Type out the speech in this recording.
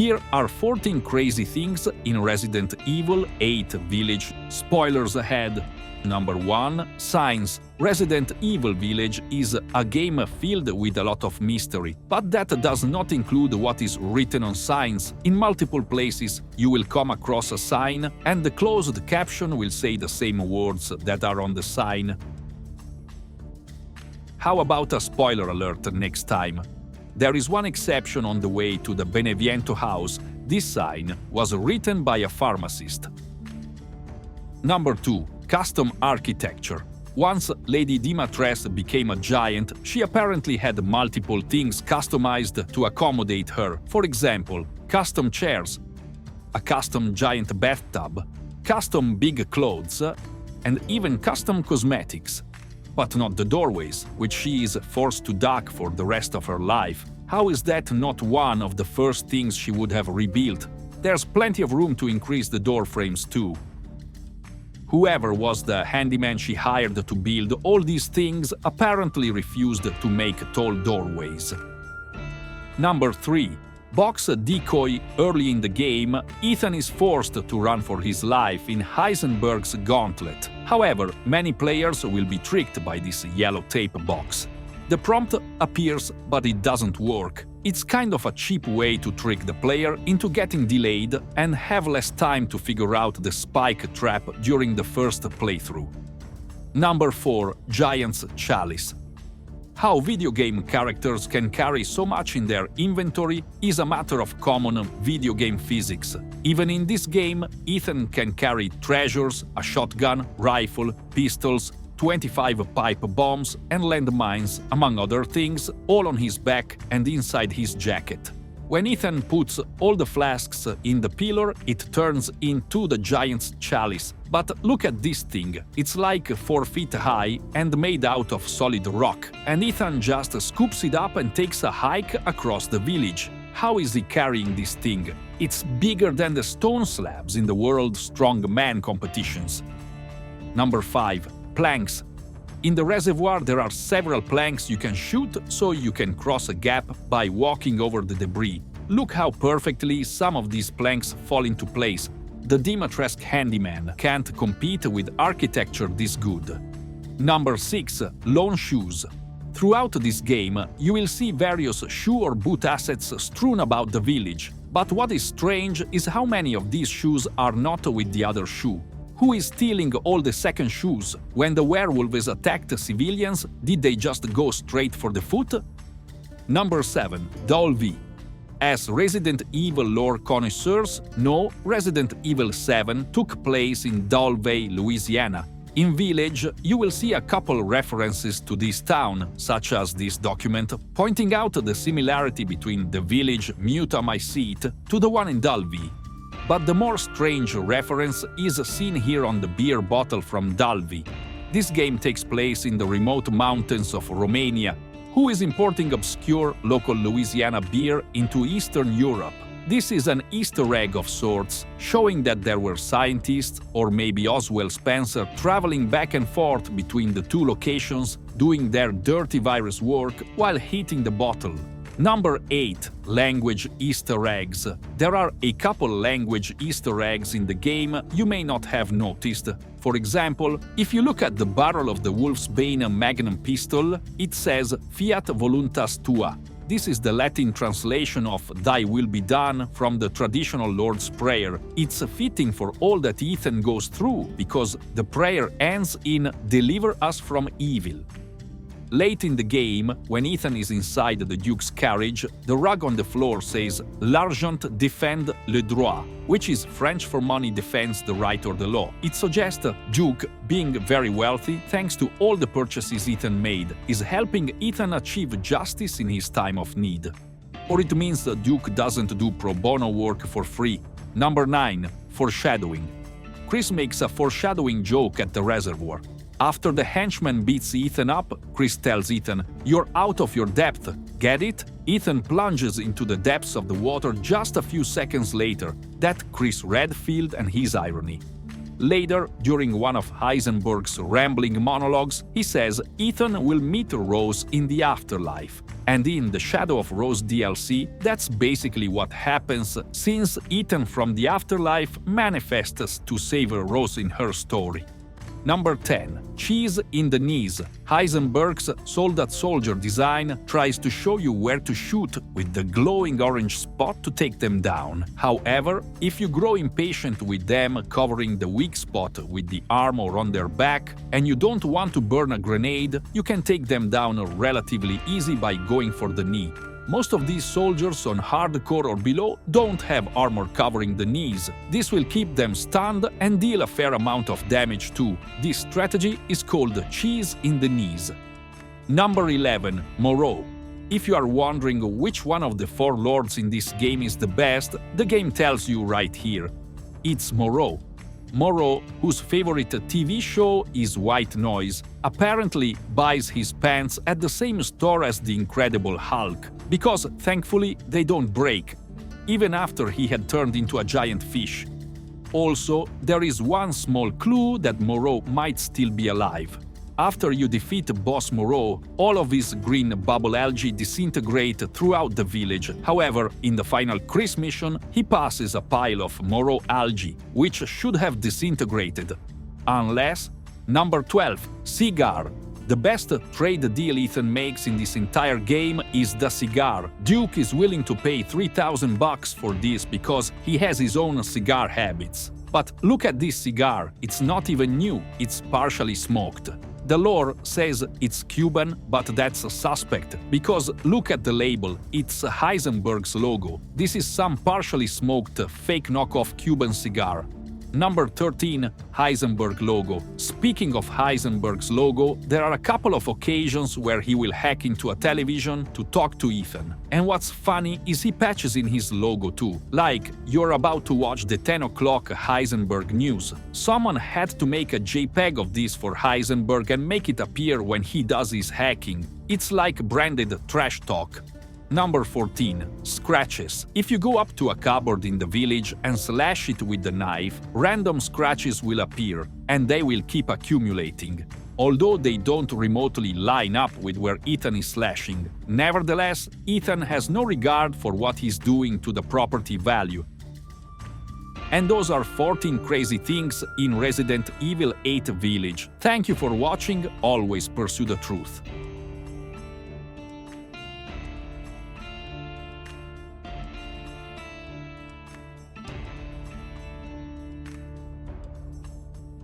Here are 14 crazy things in Resident Evil 8 Village. Spoilers ahead. Number 1. Signs. Resident Evil Village is a game filled with a lot of mystery, but that does not include what is written on signs. In multiple places, you will come across a sign, and the closed caption will say the same words that are on the sign. How about a spoiler alert next time? There is one exception on the way to the Beneviento house. This sign was written by a pharmacist. Number 2. Custom architecture. Once Lady Dimitrescu became a giant, she apparently had multiple things customized to accommodate her. For example, custom chairs, a custom giant bathtub, custom big clothes, and even custom cosmetics. But not the doorways, which she is forced to duck for the rest of her life. How is that not one of the first things she would have rebuilt? There's plenty of room to increase the door frames too. Whoever was the handyman she hired to build all these things apparently refused to make tall doorways. Number 3. Box Decoy. Early in the game, Ethan is forced to run for his life in Heisenberg's gauntlet. However, many players will be tricked by this yellow tape box. The prompt appears, but it doesn't work. It's kind of a cheap way to trick the player into getting delayed and have less time to figure out the spike trap during the first playthrough. Number 4. Giant's Chalice. How video game characters can carry so much in their inventory is a matter of common video game physics. Even in this game, Ethan can carry treasures, a shotgun, rifle, pistols, 25 pipe bombs and landmines, among other things, all on his back and inside his jacket. When Ethan puts all the flasks in the pillar, it turns into the giant's chalice. But look at this thing, it's like 4 feet high and made out of solid rock, and Ethan just scoops it up and takes a hike across the village. How is he carrying this thing? It's bigger than the stone slabs in the World Strongman competitions. Number 5. Planks. In the reservoir there are several planks you can shoot so you can cross a gap by walking over the debris. Look how perfectly some of these planks fall into place. The Dimitrescu handyman can't compete with architecture this good. Number 6. Lawn shoes. Throughout this game, you will see various shoe or boot assets strewn about the village. But what is strange is how many of these shoes are not with the other shoe. Who is stealing all the second shoes? When the werewolves attacked civilians, did they just go straight for the foot? Number 7. Dulvey. As Resident Evil lore connoisseurs know, Resident Evil 7 took place in Dulvey, Louisiana. In Village, you will see a couple references to this town, such as this document, pointing out the similarity between the village Muta My Seat to the one in Dulvey. But the more strange reference is seen here on the beer bottle from Dulvey. This game takes place in the remote mountains of Romania. Who is importing obscure local Louisiana beer into Eastern Europe? This is an Easter egg of sorts, showing that there were scientists, or maybe Oswald Spencer, traveling back and forth between the two locations, doing their dirty virus work while heating the bottle. Number 8. Language Easter eggs. There are a couple language Easter eggs in the game you may not have noticed. For example, if you look at the barrel of the Wolf's Bane Magnum pistol, it says Fiat Voluntas Tua. This is the Latin translation of Thy will be done from the traditional Lord's Prayer. It's fitting for all that Ethan goes through, because the prayer ends in Deliver us from evil. Late in the game, when Ethan is inside the Duke's carriage, the rug on the floor says L'argent défend le droit, which is French for money defends the right or the law. It suggests Duke, being very wealthy thanks to all the purchases Ethan made, is helping Ethan achieve justice in his time of need. Or it means the Duke doesn't do pro bono work for free. Number 9. Foreshadowing. Chris makes a foreshadowing joke at the reservoir. After the henchman beats Ethan up, Chris tells Ethan, "You're out of your depth, get it?" Ethan plunges into the depths of the water just a few seconds later. That's Chris Redfield and his irony. Later, during one of Heisenberg's rambling monologues, he says Ethan will meet Rose in the afterlife. And in the Shadow of Rose DLC, that's basically what happens, since Ethan from the afterlife manifests to save Rose in her story. Number 10. Cheese in the knees. Heisenberg's Soldat Soldier design tries to show you where to shoot with the glowing orange spot to take them down. However, if you grow impatient with them covering the weak spot with the armor on their back, and you don't want to burn a grenade, you can take them down relatively easy by going for the knee. Most of these soldiers on hardcore or below don't have armor covering the knees. This will keep them stunned and deal a fair amount of damage too. This strategy is called cheese in the knees. Number 11. Moreau. If you are wondering which one of the 4 lords in this game is the best, the game tells you right here. It's Moreau. Moreau, whose favorite TV show is White Noise, apparently buys his pants at the same store as the Incredible Hulk, because thankfully they don't break, even after he had turned into a giant fish. Also, there is one small clue that Moreau might still be alive. After you defeat Boss Moreau, all of his green bubble algae disintegrate throughout the village. However, in the final Chris mission, he passes a pile of Moreau algae, which should have disintegrated. Unless… Number 12. Cigar. The best trade deal Ethan makes in this entire game is the cigar. Duke is willing to pay $3,000 for this because he has his own cigar habits. But look at this cigar, it's not even new, it's partially smoked. The lore says it's Cuban, but that's a suspect, because look at the label, it's Heisenberg's logo. This is some partially smoked fake knockoff Cuban cigar. Number 13. Heisenberg Logo. Speaking of Heisenberg's logo, there are a couple of occasions where he will hack into a television to talk to Ethan. And what's funny is he patches in his logo too, like you're about to watch the 10 o'clock Heisenberg news. Someone had to make a JPEG of this for Heisenberg and make it appear when he does his hacking. It's like branded trash talk. Number 14. Scratches. If you go up to a cupboard in the village and slash it with the knife, random scratches will appear, and they will keep accumulating. Although they don't remotely line up with where Ethan is slashing. Nevertheless, Ethan has no regard for what he's doing to the property value. And those are 14 crazy things in Resident Evil 8 Village. Thank you for watching, always pursue the truth.